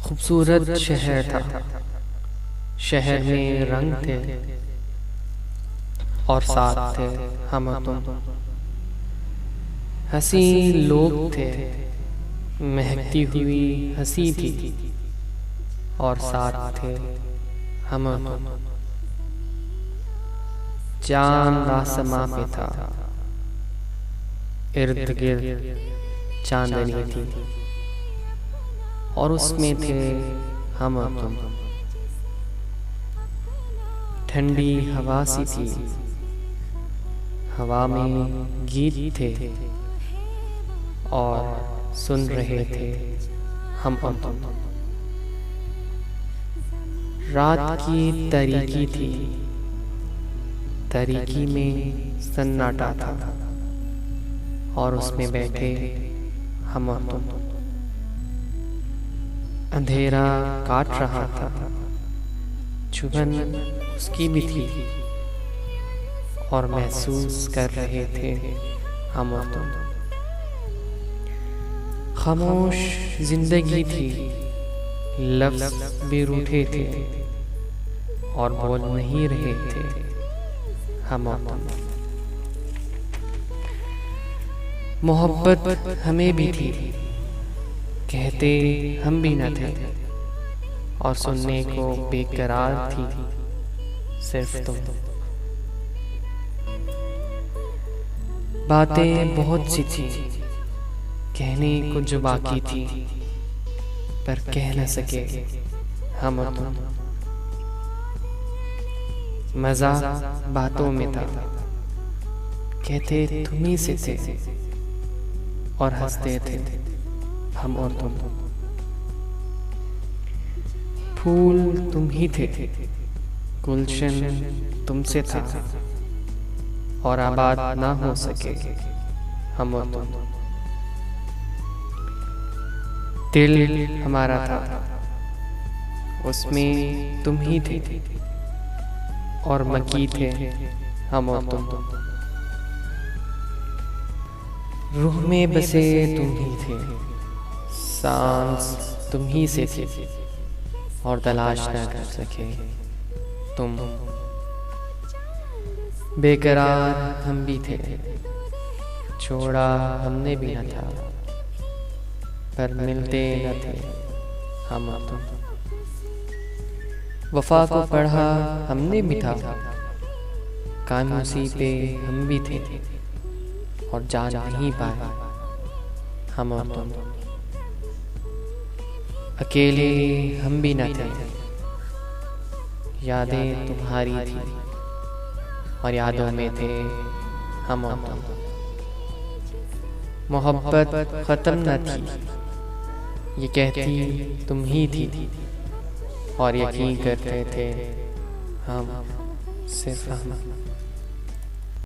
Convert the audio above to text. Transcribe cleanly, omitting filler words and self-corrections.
खूबसूरत शहर था। शहर में रंग थे और साथ थे हम तुम। हंसी लोग थे, महकती हुई हंसी थी और साथ थे हम तुम। चांद आसमां पे था, इर्द गिर्द चांदनी थी और उसमें थे हम तुम। ठंडी हवा सी थी, हवा में गीत थे और सुन रहे थे हम तुम। रात की तारीकी थी, तारीकी में सन्नाटा था और उसमें बैठे हम तुम। अंधेरा काट रहा था, चुभन उसकी भी थी और महसूस कर रहे थे हम तुम। खामोश जिंदगी थी, लफ्ज भी रूठे थे और बोल नहीं रहे थे हम तुम। मोहब्बत हमें भी थी, कहते हम भी न थे और सुनने को बेकरार थी सिर्फ तुम। बातें बहुत सी थी, कहने को जो बाकी थी पर कह न सके हम तुम। मजा बातों में था, कहते तुम ही से थे और हंसते थे हम और तुम। फूल तुम ही थे, गुलशन तुमसे था और आबाद ना हो सके हम और तुम। दिल हमारा था, उसमें तुम ही थे और मकी थे हम और तुम। रूह में बसे तुम ही थे, सांस तुम ही से थी और तलाश न कर सके तुम। बेकरार हम भी थे, छोड़ा हमने भी न था पर मिलते न थे हम तुम। वफा को पढ़ा हमने भी था, कानूसी पे हम भी थे और जान नहीं पाए हम और तुम। अकेले हम भी न थे, यादें तुम्हारी थी और यादों में थे हम और तुम। मोहब्बत खत्म न थी, ये कहती तुम ही थी और यकीन करते थे हम, सिर्फ हम।